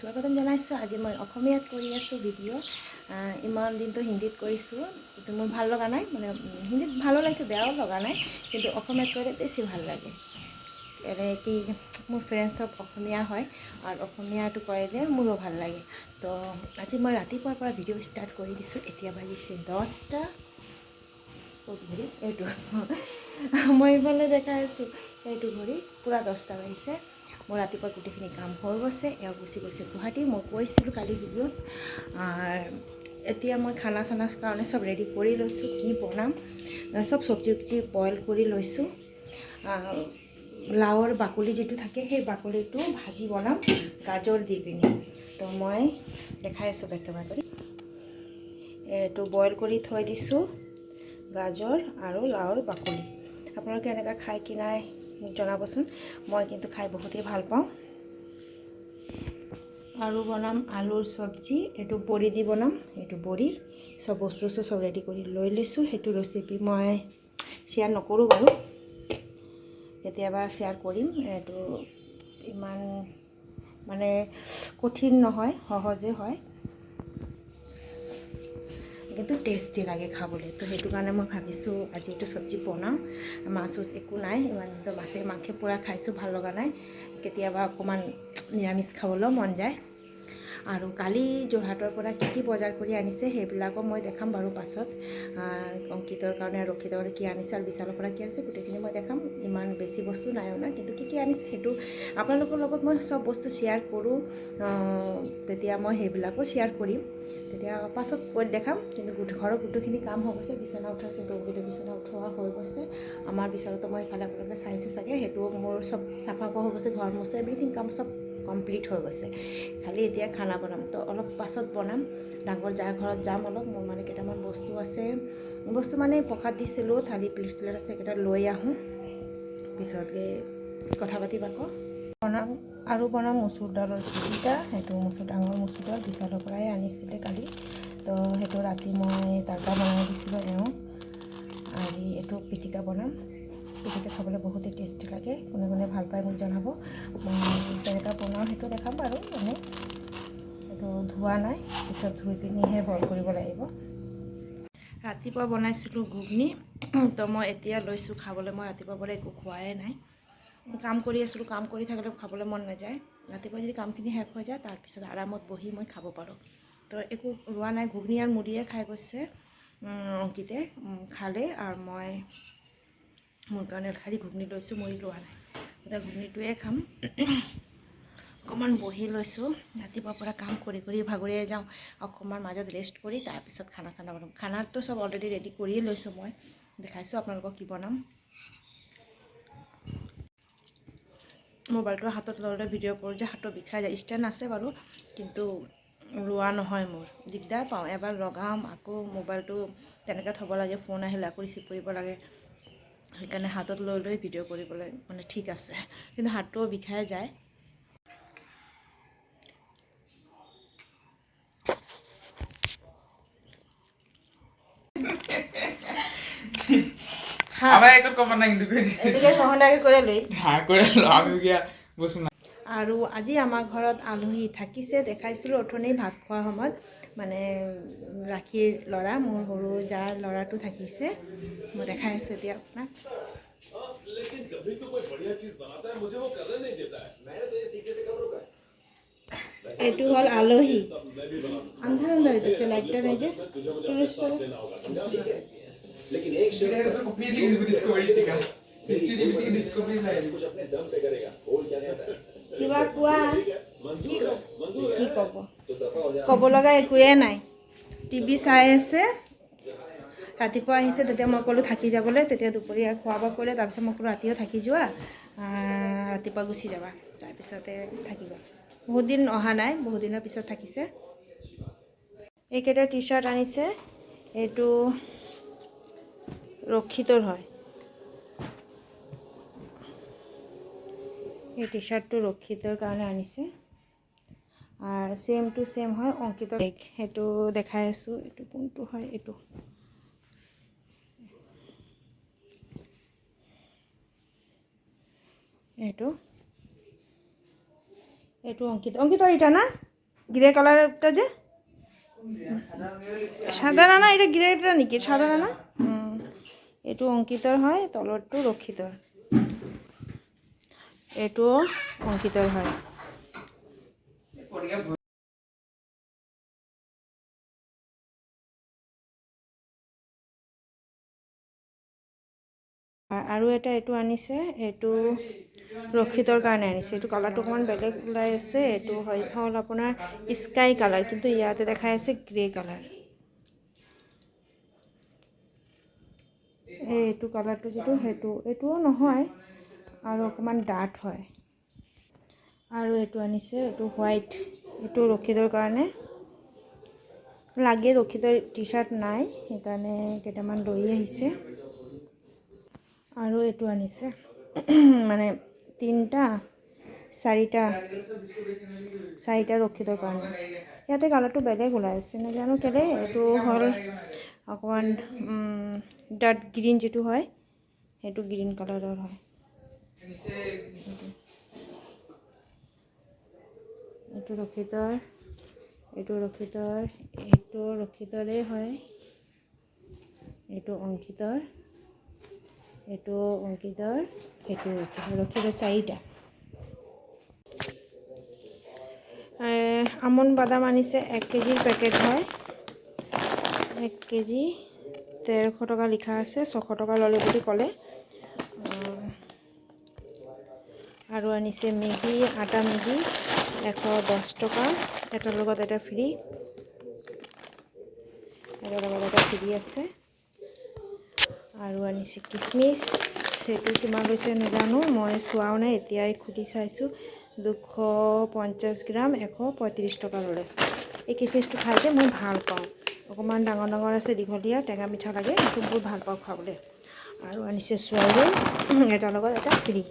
স্বাগতম জনাইছোঁ। আজি মই অসমীয়াত কৰি আছোঁ ভিডিঅ'। ইমান দিনটো হিন্দীত কৰিছোঁ, কিন্তু মোৰ ভাল লগা নাই। মানে হিন্দীত ভালো লাগিছে, বেয়াও লগা নাই, কিন্তু অসমীয়াত কৰিলে বেছি ভাল লাগে। এনে কি মোৰ ফ্ৰেণ্ড চব অসমীয়া হয়, আৰু অসমীয়াটো কৰিলে মোৰো ভাল লাগে। তো আজি মই ৰাতিপুৱাৰ পৰা ভিডিঅ' ষ্টাৰ্ট কৰি দিছোঁ। এতিয়া বাজিছে 10টা। ক'ত ঘড়ী? এইটো মই ইফালে দেখাই আছোঁ, এইটো ঘড়ী পূৰা 10টা বাজিছে। মোৰ ৰাতিপুৱা গোটেইখিনি কাম হৈ গৈছে। এওঁ গুচি গৈছে গুৱাহাটী, মই কৈছিলোঁ কালি ভিডিঅ'ত। এতিয়া মই খানা চানাৰ কাৰণে চব ৰেডি কৰি লৈছোঁ। কি বনাম চব চব্জি বইল কৰি লৈছোঁ। লাওৰ বাকলি যিটো থাকে, সেই বাকলিটো ভাজি বনাম গাজৰ দি পিনি। তো মই দেখাই আছোঁ একেবাৰে কৰি। এইটো বইল কৰি থৈ দিছোঁ, গাজৰ আৰু লাওৰ বাকলি। আপোনালোকে এনেকৈ খাই কি নাই মোক জনাবচোন। মই কিন্তু খাই বহুতেই ভাল পাওঁ। আৰু বনাম আলুৰ চব্জি, এইটো বড়ি দি বনাম। এইটো বড়ি চব বস্তু চব ৰেডি কৰি লৈ লৈছোঁ। সেইটো ৰেচিপি মই শ্বেয়াৰ নকৰোঁ বাৰু, কেতিয়াবা শ্বেয়াৰ কৰিম। এইটো ইমান মানে কঠিন নহয়, সহজে হয়, কিন্তু টেষ্টি লাগে খাবলৈ। তো সেইটো কাৰণে মই ভাবিছোঁ আজি এইটো চব্জি বনাওঁ। মাছ একো নাই, ইমান মাছে মাংসে পূৰা খাইছোঁ, ভাল লগা নাই। কেতিয়াবা অকণমান নিৰামিষ খাবলৈও মন যায়। আৰু কালি যোৰহাটৰ পৰা কি বজাৰ কৰি আনিছে সেইবিলাকো মই দেখাম বাৰু পাছত। অংকিতৰ কাৰণে ৰক্ষিতৰ কাৰণে কি আনিছে আৰু বিশালৰ পৰা কি আনিছে গোটেইখিনি মই দেখাম। ইমান বেছি বস্তু নাইও না, কিন্তু কি আনিছে সেইটো আপোনালোকৰ লগত মই চব বস্তু শ্বেয়াৰ কৰোঁ। তেতিয়া মই সেইবিলাকো শ্বেয়াৰ কৰিম, তেতিয়া পাছত কৈ দেখাম। কিন্তু ঘৰৰ গোটেইখিনি কাম হৈ গৈছে। বিচনা উঠাইছোঁ, দৌৰকেইটা বিচনা উঠোৱা হৈ গৈছে। আমাৰ বিচনাটো মই ইফালে আপোনালোকে চাইছে চাগে, সেইটো মোৰ চব চাফা কৰা হৈ গৈছে। ঘৰ মোচা এভৰিথিং কাম চব কমপ্লিট হৈ গৈছে। খালি এতিয়া খানা বনাম, তো অলপ পাছত বনাম। ডাঙৰ যাৰ ঘৰত যাম অলপ, মোৰ মানে কেইটামান বস্তু আছে। বস্তু মানে প্ৰসাদ দিছিলোঁ, থালি প্লেট চিলেট আছে, সেইকেইটা লৈ আহোঁ, পিছতকৈ কথা পাতিম আকৌ। বনাম মচুৰ দালৰ পিটিকা। সেইটো ডাঙৰ মচুৰ দাল বিশালৰ পৰাই আনিছিলে কালি। তো সেইটো ৰাতি মই তাৰ পৰা বনাই দিছিলোঁ এওঁ। আজি এইটো পিটিকা বনাম। পিটিকা খাবলৈ বহুতেই টেষ্টি লাগে। কোনে কোনে ভাল পায় মোক জনাব। মই কেনেকৈ বনাওঁ সেইটো দেখাম বাৰু। মানে এইটো ধোৱা নাই, পিছত ধুই পিনিহে বইল কৰিব লাগিব। ৰাতিপুৱা বনাইছিলোঁ ঘুগনি, তো মই এতিয়া লৈছোঁ খাবলৈ। মই ৰাতিপুৱা পৰা একো খোৱাই নাই, কাম কৰি আছিলোঁ। কাম কৰি থাকিলে খাবলৈ মন নাযায়। ৰাতিপুৱা যদি কামখিনি শেষ হৈ যায়, তাৰপিছত আৰামত বহি মই খাব পাৰোঁ। তো একো ৰোৱা নাই। ঘুগনি আৰু মুড়িয়ে খাই গৈছে অংকিতে, খালে। আৰু মই মোৰ কাৰণে খালি ঘুগনি লৈছোঁ, মুড়ি লোৱা নাই। এতিয়া ঘুগনিটোৱে খাম। অকণমান বহি লৈছোঁ। ৰাতিপুৱাৰ পৰা কাম কৰি ভাগৰিয়ে যাওঁ। অকণমান মাজত ৰেষ্ট কৰি তাৰপিছত খানা চানা বনাম। খানাটো চব অলৰেডি ৰেডি কৰিয়ে লৈছোঁ। মই দেখাইছোঁ আপোনালোকক কি বনাম। মোবাইলটো হাতত ল'লে ভিডিঅ' কৰোঁ যে হাতত বিষাই যায়। ষ্টেণ্ড আছে বাৰু, কিন্তু লোৱা নহয়। মোৰ দিগদাৰ পাওঁ। এবাৰ লগাম, আকৌ মোবাইলটো তেনেকৈ থ'ব লাগে, ফোন আহিলে আকৌ ৰিচিভ কৰিব লাগে। সেইকাৰণে হাতত লৈ ভিডিঅ' কৰিবলৈ মানে ঠিক আছে, কিন্তু হাতটোও বিষাই যায়। আৰু আজি আমাৰ ঘৰত আলহী থাকিছে, দেখাইছিলোঁ অথনি ভাত খোৱা সময়ত। মানে ৰাখীৰ ল'ৰা, মোৰ সৰু যাৰ ল'ৰাটো থাকিছে। মই দেখাই আছোঁ এতিয়া আপোনাক। এইটো হ'ল আলহী। আন্ধাৰ হৈ দিছে, লাইটটা নাই যে। কিবা কোৱা, কি ক'ব? ক'ব লগা একোৱে নাই। টিভি চাই আছে। ৰাতিপুৱা আহিছে, তেতিয়া মই ক'লোঁ থাকি যাবলৈ। তেতিয়া দুপৰীয়া খোৱা বোৱা কৰিলে। তাৰপিছত মই ক'লোঁ ৰাতিও থাকি যোৱা, ৰাতিপুৱা গুচি যাবা। তাৰপিছতে থাকি গ'ল। বহুত দিন অহা নাই, বহুত দিনৰ পিছত থাকিছে। এইকেইটা টি চাৰ্ট আনিছে। এইটো ৰক্ষিতৰ হয়। এই টি চাৰ্টটো ৰক্ষিতৰ কাৰণে আনিছে। আৰু ছেম টু ছেম হয় অংকিতৰ। সেইটো দেখাই আছোঁ। এইটো কোনটো হয়? এইটো এইটো অঙ্কিত এটা না গ্রে কালারটা যে সাদা না এটা গ্রেটা নাকি সাদা না এইটো অঙ্কিতৰ হয় তলৰটো ৰক্ষিতৰ এইটো অঙ্কিতৰ হয় আৰু এটা এইটো আনিছে এইটো ৰক্ষিতৰ কাৰণে আনিছে এইটো কালাৰটো অকণমান বেলেগ ওলাই আছে এইটো হ'ল আপোনাৰ স্কাই কালাৰ কিন্তু ইয়াতে দেখাই আছে গ্ৰে কালাৰ এইটো কালাৰটো যেটো এইটোও নহয় আৰু অকণমান ডাৰ্ক হয় আৰু এইটো আনিছে এইটো হোৱাইট এইটো ৰক্ষিতৰ কাৰণে লাগে ৰক্ষিতৰ টি চাৰ্ট নাই সেইকাৰণে কেইটামান লৈ আহিছে আৰু এইটো আনিছে মানে চাৰিটা ৰক্ষিতৰ কাৰণে ইয়াতে কালাৰটো বেলেগ ওলাই আছে নাজানো কেলে এইটো হ'ল অকণমান ডাৰ্ক গ্ৰীণ যেটো হয় সেইটো গ্ৰীণ কালাৰৰ হয় এইটো ৰক্ষিতৰে হয় এইটো অঙ্কিতৰ এইটো অঙ্কিতৰ এইটো ৰক্ষিতৰ চাৰিটা আমন বাদাম আনিছে 1 কেজিৰ পেকেট হয় 1 কেজি 1300 টকা লিখা আছে 600 টকা ল'লে বুলি ক'লে আৰু আনিছে মেগি আটা মেগি 110 টকা এটাৰ লগত এটা ফ্ৰী আছে আৰু আনিছে কিচমিচ সেইটো কিমান লৈছে নাজানো মই চোৱাও নাই এতিয়াই খুলি চাইছোঁ 250 গ্ৰাম 135 টকা ল'লে এই কিচমিচটো খাই যে মই ভাল পাওঁ অকণমান ডাঙৰ আছে দীঘলীয়া টেঙা মিঠা লাগে সেইটো বহুত ভাল পাওঁ খাবলৈ আৰু আনিছে চয়াবিন এটাৰ লগত এটা ফ্ৰী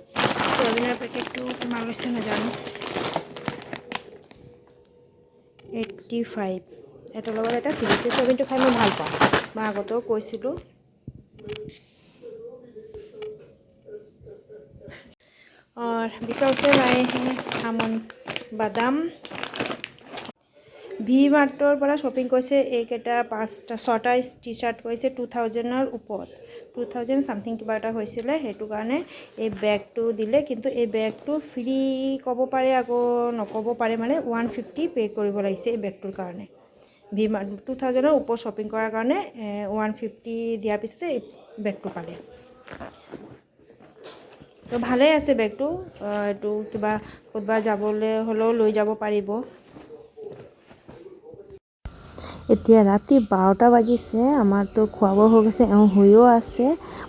চয়াবিনৰ পেকেটটো কিমান লৈছে নাজানো 85 এটাৰ লগত এটা ফ্ৰী আছে চয়াবিনটো খাই মই ভাল পাওঁ মই আগতেও কৈছিলোঁ और विशाल से लाए हैं আমন বাদাম ভি মাৰ্টৰ পৰা শ্বপিং কৰিছে এইকেইটা 5-6টা টি চাৰ্ট কৰিছে 2000ৰ ওপৰত 2000 সামথিং কিবা এটা হৈছিলে সেইটো কাৰণে এই বেগটো দিলে কিন্তু এই বেগটো ফ্ৰী ক'ব পাৰে আকৌ নক'ব পাৰে মানে 150 পে কৰিব লাগিছে এই বেগটোৰ কাৰণে ভি মাৰ্ট 2000ৰ ওপৰত শ্বপিং কৰাৰ কাৰণে 150 দিয়াৰ পিছতে এই বেগটো পালে তো ভালে আছে বেগটো এইটো কিবা ক'ৰবাত যাবলৈ হ'লেও লৈ যাব পাৰিব এতিয়া ৰাতি 12টা বাজিছে আমাৰতো খোৱা বোৱা হৈ গৈছে হৈও আছে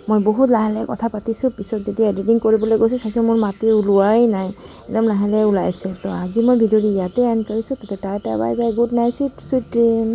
মই বহুত লাহে কথা পাতিছোঁ পিছত যেতিয়া এডিটিং কৰিবলৈ গৈছোঁ চাইছোঁ মোৰ মাতি ওলোৱাই নাই একদম লাহে ওলাইছে তো আজি মই ভিডিঅ'টো ইয়াতে এণ্ড কৰিছোঁ তাতে tata bye bye good night sweet dream